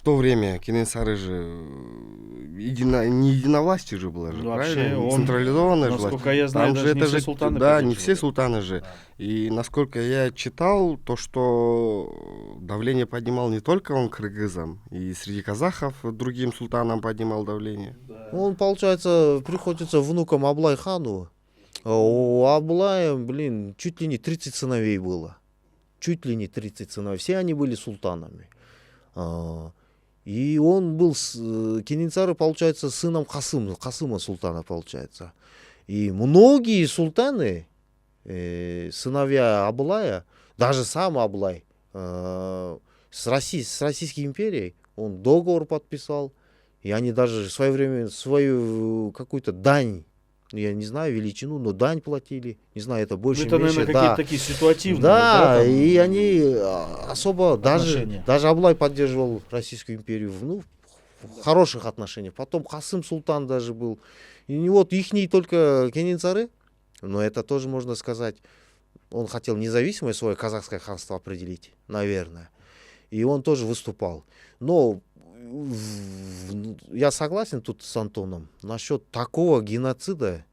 в то время Кенесары же не единовластие же было же, Вообще, правильно? Не он, централизованная же власть. насколько я знаю, Там даже же не это все же, султаны да, не все поддерживали. султаны же. Да. И насколько я читал, то, что давление поднимал не только он кыргызам, и среди казахов другим султанам поднимал давление. Он, получается, приходится внуком Аблай-хану. А у Аблая, блин, чуть ли не 30 сыновей было. Чуть ли не 30 сыновей. Все они были султанами. И он был, Кенесары, получается, сыном Касыма султана, получается. И многие султаны, сыновья Аблая, даже сам Аблай, с Российской империей, он договор подписал. И они даже в свое время свою какую-то дань, я не знаю величину, но дань платили. Не знаю, это больше, Это, меньше. наверное, какие-то такие ситуативные. Да, там, и они особо отношения. даже Аблай поддерживал Российскую империю, ну, в хороших отношениях. Потом Касым Султан даже был. И вот ихний только Кенесары, но это тоже можно сказать, он хотел независимое свое казахское ханство определить, наверное. И он тоже выступал. Но я согласен тут с Антоном насчет такого геноцида.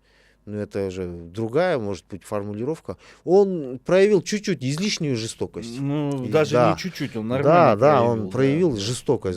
Ну, это уже другая, может быть, формулировка. Он проявил чуть-чуть излишнюю жестокость. Ну, даже да. не чуть-чуть, он Да, нормально да, проявил, он проявил жестокость, да.